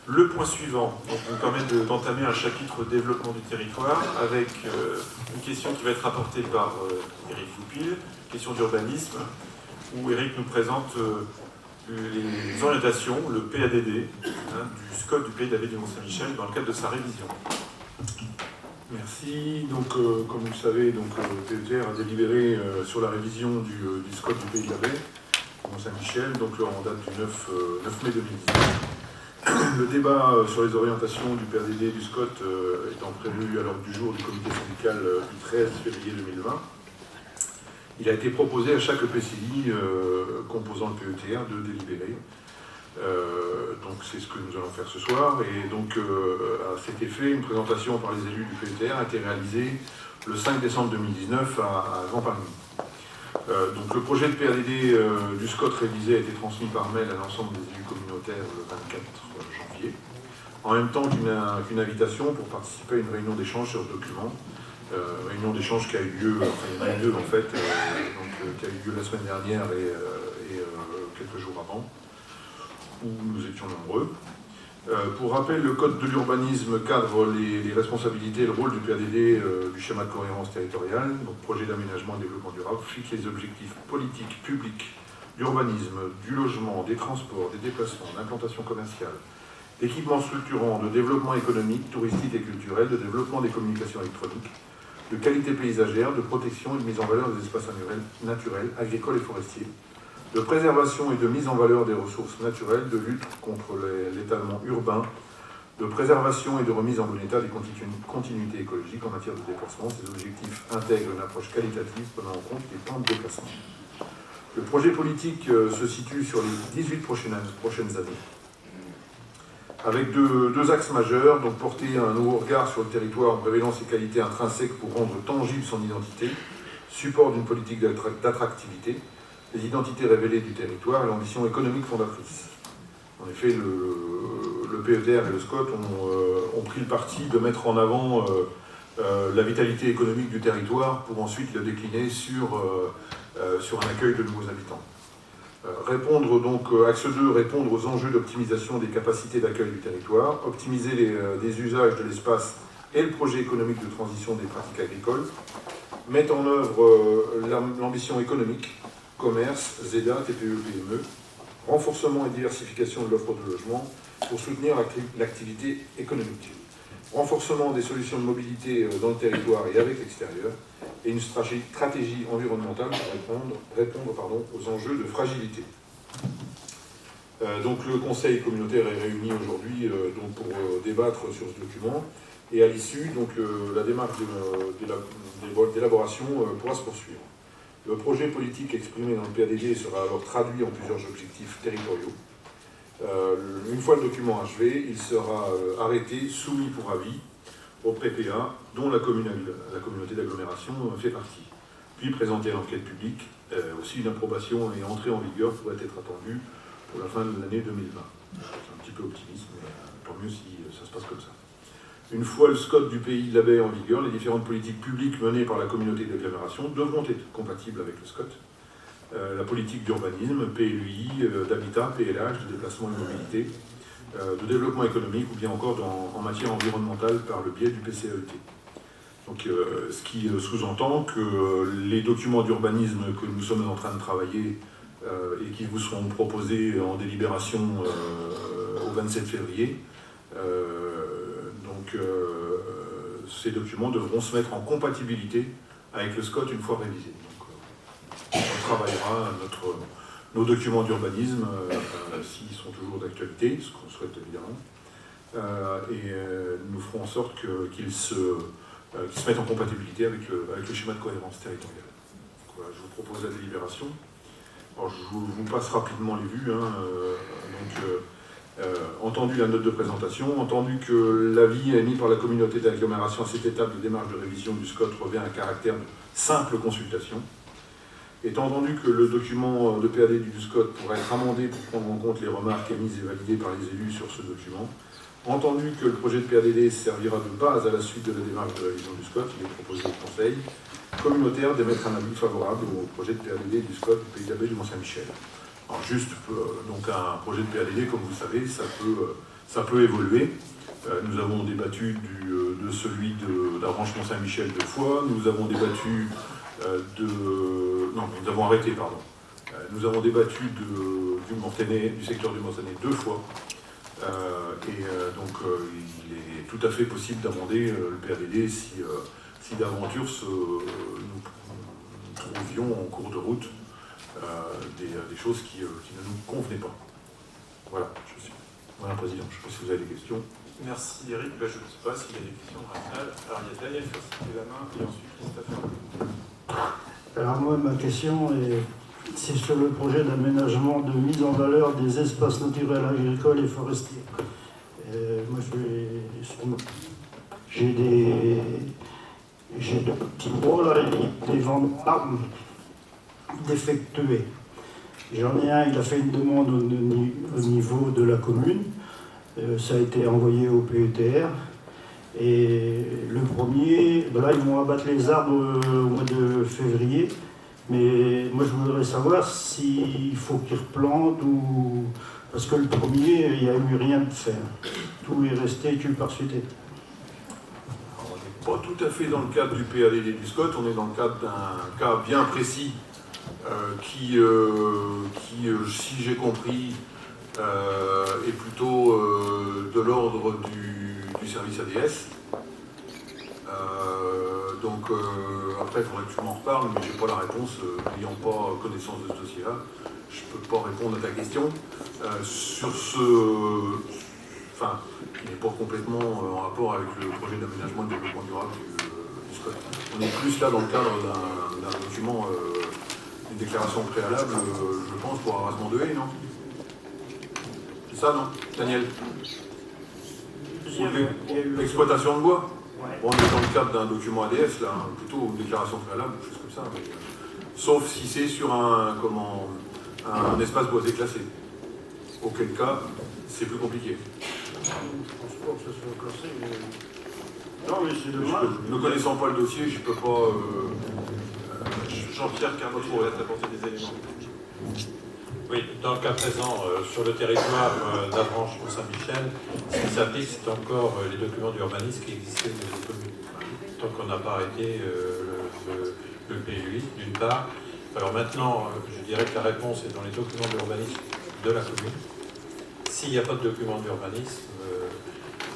Le point suivant nous permet d'entamer un chapitre développement du territoire avec une question qui va être apportée par Éric Goupil, question d'urbanisme, où Éric nous présente les orientations, le PADD, du SCOT du Pays d'Abbé du Mont-Saint-Michel dans le cadre de sa révision. Merci. Donc, comme vous le savez, le PETR a délibéré sur la révision du SCOT du Pays d'Abbé du Mont-Saint-Michel, donc en date du 9 mai 2019. Le débat sur les orientations du PADD et du SCOT étant prévu à l'ordre du jour du comité syndical du 13 février 2020, il a été proposé à chaque EPCI composant le PETR de délibérer. Donc c'est ce que nous allons faire ce soir. Et donc à cet effet, une présentation par les élus du PETR a été réalisée le 5 décembre 2019 à Grand-Parigny. Donc le projet de PADD du SCOT révisé a été transmis par mail à l'ensemble des élus communautaires le 24 janvier, en même temps qu'une invitation pour participer à une réunion d'échange sur ce document. Réunion d'échange qui a eu lieu, enfin il y en a eu deux en fait, qui a eu lieu la semaine dernière et quelques jours avant, où nous étions nombreux. Pour rappel, le Code de l'urbanisme cadre les responsabilités et le rôle du PADD du schéma de cohérence territoriale, donc projet d'aménagement et développement durable, fixe les objectifs politiques, publics, d'urbanisme, du logement, des transports, des déplacements, d'implantation commerciale, d'équipements structurants, de développement économique, touristique et culturel, de développement des communications électroniques, de qualité paysagère, de protection et de mise en valeur des espaces naturels, agricoles et forestiers, de préservation et de mise en valeur des ressources naturelles, de lutte contre l'étalement urbain, de préservation et de remise en bon état des continuités écologiques en matière de déplacement. Ces objectifs intègrent une approche qualitative prenant en compte les temps de déplacement. Le projet politique se situe sur les 18 prochaines années, avec deux axes majeurs, donc porter un nouveau regard sur le territoire en révélant ses qualités intrinsèques pour rendre tangible son identité, support d'une politique d'attractivité, les identités révélées du territoire et l'ambition économique fondatrice. En effet, le PETR et le SCOT ont pris le parti de mettre en avant la vitalité économique du territoire pour ensuite le décliner sur un accueil de nouveaux habitants. Axe 2, répondre aux enjeux d'optimisation des capacités d'accueil du territoire, optimiser les usages de l'espace et le projet économique de transition des pratiques agricoles, mettre en œuvre l'ambition économique, commerce, ZEDA, TPE, PME, renforcement et diversification de l'offre de logement pour soutenir l'activité économique, renforcement des solutions de mobilité dans le territoire et avec l'extérieur, et une stratégie environnementale pour répondre aux enjeux de fragilité. Donc le Conseil communautaire est réuni aujourd'hui pour débattre sur ce document, et à l'issue, la démarche d'élaboration pourra se poursuivre. Le projet politique exprimé dans le PADD sera alors traduit en plusieurs objectifs territoriaux. Une fois le document achevé, il sera arrêté, soumis pour avis au PPA, dont la communauté d'agglomération fait partie. Puis présenté à l'enquête publique, aussi une approbation et entrée en vigueur pourrait être attendue pour la fin de l'année 2020. C'est un petit peu optimiste, mais tant mieux si ça se passe comme ça. Une fois le SCOT du Pays d'Abbé en vigueur, les différentes politiques publiques menées par la communauté d'agglomération devront être compatibles avec le SCOT. La politique d'urbanisme, PLUI, d'habitat, PLH, de déplacement et mobilité, de développement économique ou bien encore en matière environnementale par le biais du PCAET. Donc, ce qui sous-entend que les documents d'urbanisme que nous sommes en train de travailler et qui vous seront proposés en délibération au 27 février, ces documents devront se mettre en compatibilité avec le SCOT une fois révisés. Donc, on travaillera nos documents d'urbanisme s'ils sont toujours d'actualité, ce qu'on souhaite évidemment, et nous ferons en sorte qu'ils se mettent en compatibilité avec le schéma de cohérence territoriale. Donc, voilà, je vous propose la délibération. Alors, je vous passe rapidement les vues. Entendu la note de présentation, entendu que l'avis émis par la communauté d'agglomération à cette étape de démarche de révision du SCOT revient à un caractère de simple consultation, étant entendu que le document de PAD du SCOT pourra être amendé pour prendre en compte les remarques émises et validées par les élus sur ce document, entendu que le projet de PADD servira de base à la suite de la démarche de révision du SCOT, il est proposé au Conseil communautaire d'émettre un avis favorable au projet de PADD du SCOT du Pays d'Abbé du Mont-Saint-Michel. Alors juste, donc un projet de PADD, comme vous le savez, ça peut Ça peut évoluer. Nous avons débattu de celui d'Avranches Mont-Saint-Michel 2 fois. Nous avons débattu Non, nous avons arrêté, pardon. Nous avons débattu du secteur du Mortanet 2 fois. Donc, il est tout à fait possible d'amender le PADD si d'aventure nous trouvions en cours de route des choses qui ne nous convenaient pas. Voilà, Madame la Présidente, je ne sais pas si vous avez des questions. Merci Eric. Je ne sais pas s'il y a des questions rationales. Alors il y a Daniel qui a levé la main et ensuite Christophe. Alors moi, ma question c'est sur le projet d'aménagement de mise en valeur des espaces naturels agricoles et forestiers. Moi, j'ai des petits gros là, des ventes d'arbres défectués. J'en ai un, il a fait une demande au niveau de la commune. Ça a été envoyé au PETR. Et le premier, là, ils vont abattre les arbres au mois de février. Mais moi, je voudrais savoir s'il faut qu'ils replantent ou... Parce que le premier, il n'y a eu rien de fait. Tout est resté cul par suite. On n'est pas tout à fait dans le cadre du PADD du SCOT, on est dans le cadre d'un cas bien précis qui, si j'ai compris, est plutôt de l'ordre du service ADS. Après, il faudrait que tu m'en reparles, mais je n'ai pas la réponse, n'ayant pas connaissance de ce dossier-là. Je ne peux pas répondre à ta question. Sur qui n'est pas complètement en rapport avec le projet d'aménagement et de développement durable du SCOT. On est plus là dans le cadre d'un document, une déclaration préalable, je pense, pour arasement de haies, non? C'est ça, non, Daniel? Exploitation de bois. Ouais. Bon, on est dans le cadre d'un document ADS, là, plutôt une déclaration préalable, quelque chose comme ça. Mais, sauf si c'est sur un espace boisé classé. Auquel cas, c'est plus compliqué. Je pense pas que ce soit classé. Mais... Non, mais c'est dommage. Ne connaissant pas le dossier, je ne peux pas... Jean-Pierre Carnot va t'apporter des éléments. Oui, dans le cas présent, sur le territoire d'Avranches Mont-Saint-Michel, ce qui s'applique, c'est encore les documents d'urbanisme qui existaient dans les communes. Tant qu'on n'a pas arrêté le PLUI, d'une part. Alors maintenant, je dirais que la réponse est dans les documents d'urbanisme de la commune. S'il n'y a pas de document d'urbanisme,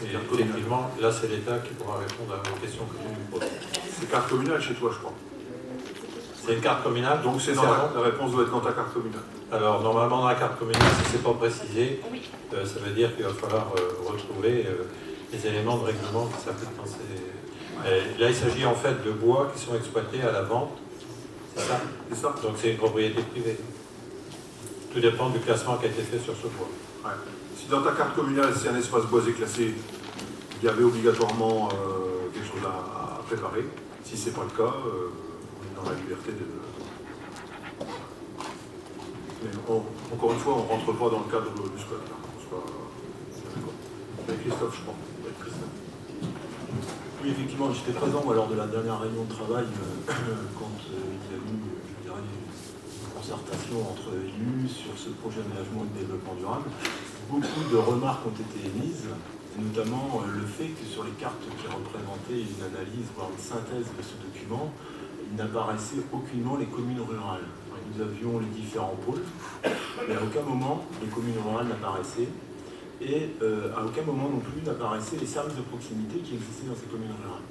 effectivement, là c'est l'État qui pourra répondre à vos questions que vous nous posez. C'est carte communale chez toi, je crois. C'est une carte communale, Donc c'est la réponse doit être dans ta carte communale. Alors normalement dans la carte communale, si ce n'est pas précisé, ça veut dire qu'il va falloir retrouver les éléments de règlement qui s'appliquent dans ces... Là il s'agit en fait de bois qui sont exploités à la vente, c'est ça? C'est ça. Donc c'est une propriété privée. Tout dépend du classement qui a été fait sur ce bois. Ouais. Si dans ta carte communale c'est un espace boisé classé, il y avait obligatoirement quelque chose à préparer. Si ce n'est pas le cas, dans la liberté de... Mais encore une fois, on ne rentre pas dans le cadre du SCOT. Christophe, je crois. Oui, effectivement, j'étais présent lors de la dernière réunion de travail quand il y a eu, je dirais, une concertation entre élus sur ce projet d'aménagement et de développement durable. Beaucoup de remarques ont été émises, notamment le fait que sur les cartes qui représentaient une analyse, voire une synthèse de ce document, il n'apparaissait aucunement les communes rurales. Nous avions les différents pôles, mais à aucun moment les communes rurales n'apparaissaient, et à aucun moment non plus n'apparaissaient les services de proximité qui existaient dans ces communes rurales.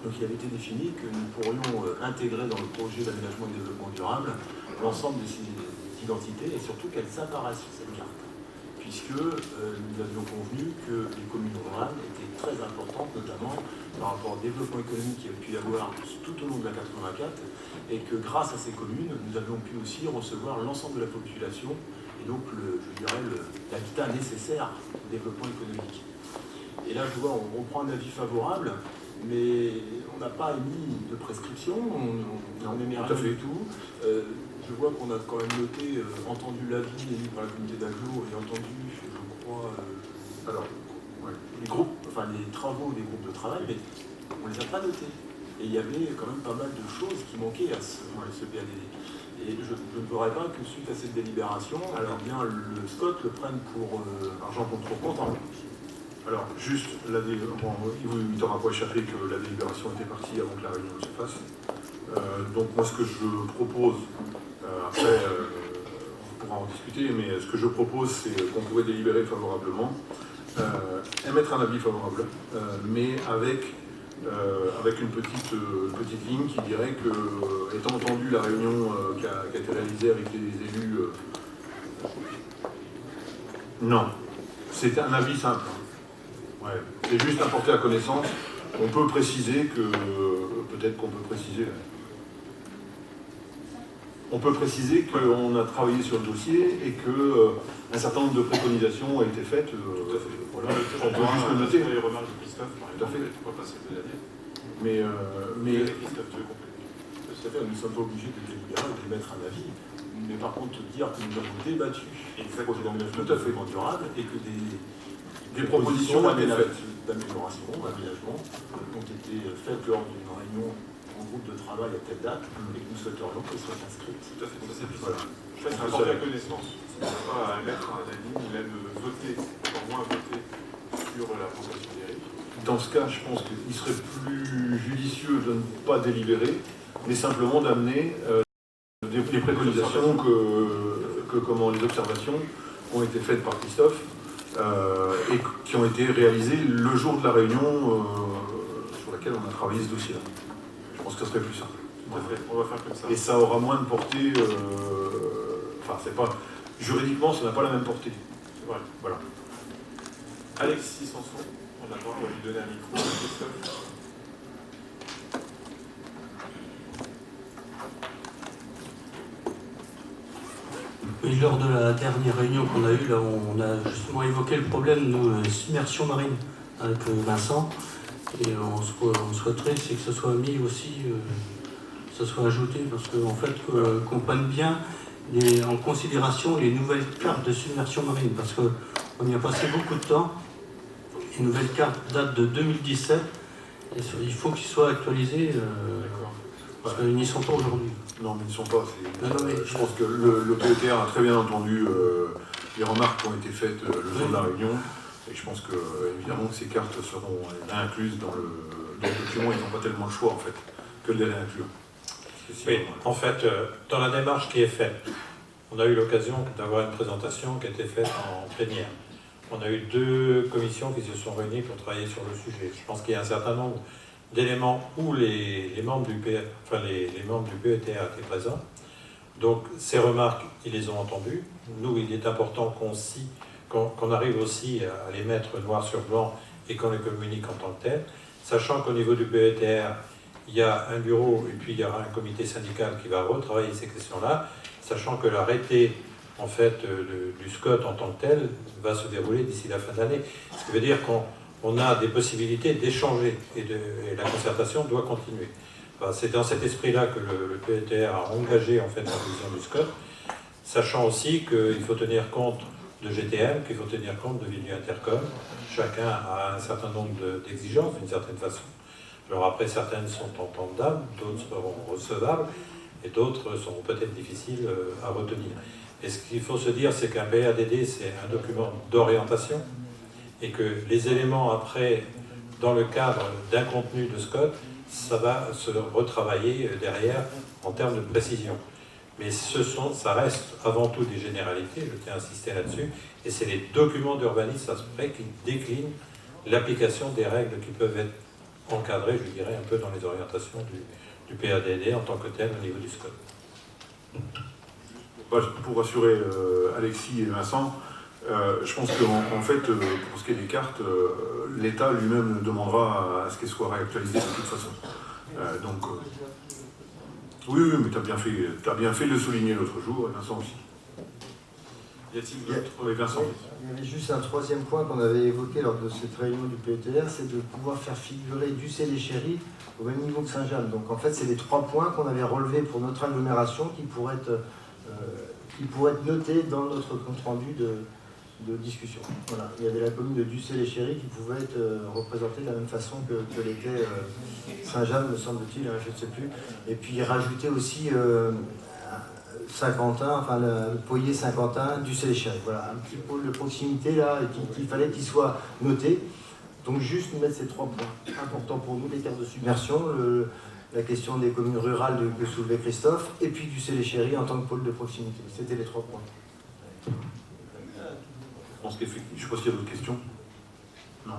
Donc il avait été défini que nous pourrions intégrer dans le projet d'aménagement et de développement durable l'ensemble de ces identités, et surtout qu'elles apparaissent sur cette carte, puisque nous avions convenu que les communes rurales étaient très importantes, notamment par rapport au développement économique qu'il y a pu y avoir tout au long de la 84, et que grâce à ces communes, nous avions pu aussi recevoir l'ensemble de la population, et donc, l'habitat nécessaire au développement économique. Et là, je vois, on prend un avis favorable, mais on n'a pas émis de prescription, on n'en émet rien du tout. Je vois qu'on a quand même noté, entendu l'avis émis par la communauté d'Aglo et entendu, je crois, les travaux des groupes de travail, mais on ne les a pas notés. Et il y avait quand même pas mal de choses qui manquaient à ce PADD. Et je ne voudrais pas que suite à cette délibération, alors bien le SCOT le prenne pour argent contre compte. Alors, juste, il t'aura pas échappé que la délibération était partie avant que la réunion se fasse. Donc moi, ce que je propose, après, on pourra en discuter, mais ce que je propose, c'est qu'on pourrait délibérer favorablement, émettre un avis favorable, mais avec une petite ligne qui dirait que, étant entendu la réunion qui a été réalisée avec les élus, non, c'est un avis simple. Ouais. C'est juste apporter à connaissance. On peut préciser que, peut-être qu'on peut préciser. On peut préciser qu'on a travaillé sur le dossier et qu'un certain nombre de préconisations ont été faites. Tout à fait. Voilà, on peut juste le noter. Les remarques de Christophe, par Tout à exemple, fait. on va passer de la dire. Mais Christophe, tu veux compléter? Tout à fait, nous ne sommes pas obligés de délibérer ou d'émettre un avis. Mais par contre, dire que nous avons débattu du projet d'aménagement Tout à fait. durable et que des propositions ont été faites. d'amélioration, d'aménagement ont été faites lors d'une réunion en groupe de travail à telle date et que nous souhaiterions qu'elles soient inscrites. Tout à fait, ça c'est plus Voilà. Je pense que c'est la connaissance. On ne va pas émettre un avis, ni même voter, encore moins voter sur la proposition d'Éric. Dans ce cas, je pense qu'il serait plus judicieux de ne pas délibérer, mais simplement d'amener les préconisations les observations ont été faites par Christophe et qui ont été réalisées le jour de la réunion sur laquelle on a travaillé ce dossier-là. Je pense que ce serait plus simple. Tout à fait, on va faire comme ça. Et ça aura moins de portée. Enfin, c'est pas. Juridiquement, ça n'a pas la même portée. C'est vrai. Voilà. Alexis Sanson, on attend, on va lui donner un micro. Christophe. Oui, lors de la dernière réunion qu'on a eue, là, on a justement évoqué le problème de submersion marine avec Vincent. Et on souhaiterait c'est que ce soit mis aussi, que ce soit ajouté, parce qu'en fait, qu'on prenne bien en considération les nouvelles cartes de submersion marine, parce qu'on y a passé beaucoup de temps. Les nouvelles cartes datent de 2017, et il faut qu'ils soient actualisés, parce qu'ils n'y sont pas aujourd'hui. Non, mais ils ne sont pas. Je pense que le PETR a très bien entendu les remarques qui ont été faites le jour de la réunion. Et je pense que, évidemment, que ces cartes seront incluses dans le document. Ils n'ont pas tellement le choix, en fait, que de les réinclure. Oui, en fait, dans la démarche qui est faite, on a eu l'occasion d'avoir une présentation qui a été faite en plénière. On a eu 2 commissions qui se sont réunies pour travailler sur le sujet. Je pense qu'il y a un certain nombre d'éléments où les membres du PETR étaient présents. Donc ces remarques, ils les ont entendues. Nous, il est important qu'on arrive aussi à les mettre noir sur blanc et qu'on les communique en tant que tel, sachant qu'au niveau du PETR, il y a un bureau et puis il y aura un comité syndical qui va retravailler ces questions-là, sachant que l'arrêté en fait, du SCOT en tant que tel va se dérouler d'ici la fin d'année. Ce qui veut dire qu'on a des possibilités d'échanger et la concertation doit continuer. Enfin, c'est dans cet esprit-là que le PETR a engagé en fait la révision du SCOT, sachant aussi qu'il faut tenir compte de GTM, qu'il faut tenir compte de Villiers Intercom. Chacun a un certain nombre d'exigences d'une certaine façon. Alors après, certaines sont entendables, d'autres seront recevables et d'autres seront peut-être difficiles à retenir. Et ce qu'il faut se dire, c'est qu'un PADD, c'est un document d'orientation et que les éléments après, dans le cadre d'un contenu de SCOT, ça va se retravailler derrière en termes de précision. Mais ça reste avant tout des généralités, je tiens à insister là-dessus, et c'est les documents d'urbanisme après qui déclinent l'application des règles qui peuvent être encadrées, je dirais, un peu dans les orientations du PADD en tant que tel au niveau du SCOT. Pour rassurer Alexis et Vincent, je pense qu'en fait, pour ce qui est des cartes, l'État lui-même demandera à ce qu'elles soient réactualisées de toute façon. Oui, mais tu as bien fait de le souligner l'autre jour, et Vincent aussi. Y a-t-il d'autres? Oui, Vincent. Il y avait juste un 3e point qu'on avait évoqué lors de cette réunion du PETR, c'est de pouvoir faire figurer Ducé-les-Chéris au même niveau que Saint-Jean. Donc en fait, c'est les 3 points qu'on avait relevés pour notre agglomération qui pourraient être notés dans notre compte-rendu de discussion. Voilà. Il y avait la commune de Ducé-les-Chéris qui pouvait être représentée de la même façon que l'était Saint-Jean, me semble-t-il, hein, je ne sais plus. Et puis rajouter aussi Saint-Quentin, enfin le Poyer Saint-Quentin du Séléchéry. Voilà, un petit pôle de proximité là, et qu'il fallait qu'il soit noté. Donc juste mettre ces 3 points importants pour nous, l'écart de submersion, la question des communes rurales que soulevait Christophe, et puis du Séléchéry en tant que pôle de proximité. C'était les 3 points. Je sais pas s'il y a d'autres questions. Non.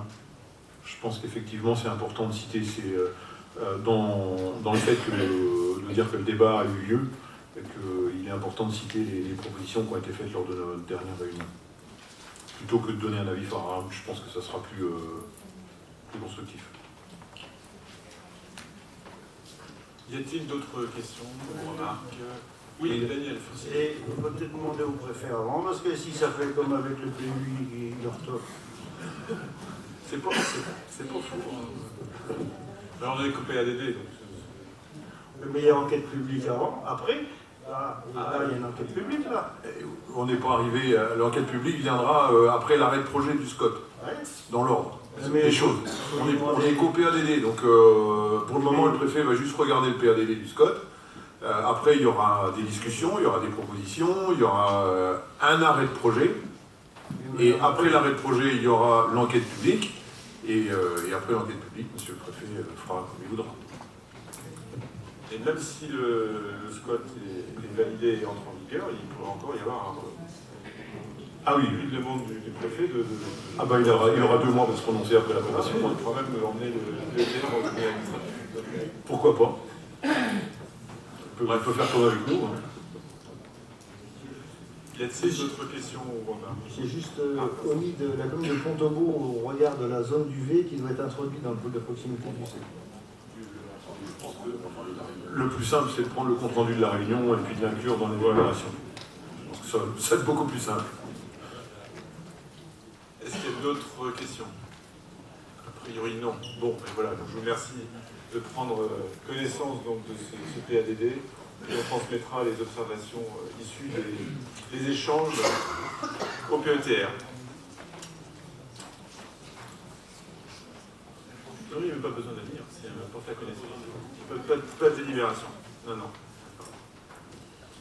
Je pense qu'effectivement c'est important de citer dans le fait de dire que le débat a eu lieu, et qu'il est important de citer les propositions qui ont été faites lors de notre dernière réunion. Plutôt que de donner un avis favorable, je pense que ça sera plus constructif. Y a-t-il d'autres questions ou remarques? Oui, Daniel. Et on peut peut-être demander au préfet avant, parce que si ça fait comme avec le PU, il leur top. C'est pas faux. Hein. Alors on avait coupé ADD, donc... Mais il y a enquête publique avant, après. Là, il y a une enquête publique là. On n'est pas arrivé, l'enquête publique viendra après l'arrêt de projet du SCOT, Ouais. dans l'ordre Mais des choses. On est qu'au PADD, donc pour le moment le préfet va juste regarder le PADD du SCOT. Après il y aura des discussions, il y aura des propositions, il y aura un arrêt de projet. Et après l'arrêt de projet, il y aura l'enquête publique. Et après l'enquête publique, monsieur le préfet fera comme il voudra. Et même si le SCOT est validé et entre en vigueur, il pourrait encore y avoir une demande du préfet de... Ah bah il aura 2 mois pour se prononcer après l'approbation. Il pourra même emmener le DETR au tribunal administratif. Pourquoi pas? Il peut faire comme avec nous. Hein. Y a-t-il d'autres questions ou remarques? C'est juste omis de la commune de Pontaubault au regard de la zone du V qui doit être introduite dans le pôle de proximité du C. Le plus simple, c'est de prendre le compte-rendu de la réunion et puis de l'inclure dans les délibérations. Je pense que ça va être beaucoup plus simple. Est-ce qu'il y a d'autres questions? A priori, non. Bon, ben voilà, donc je vous remercie de prendre connaissance donc, de ce PADD et on transmettra les observations issues des échanges au PETR. Non, il n'y a même pas besoin de venir, c'est un porte à connaissance. Pas de délibération. Non, non.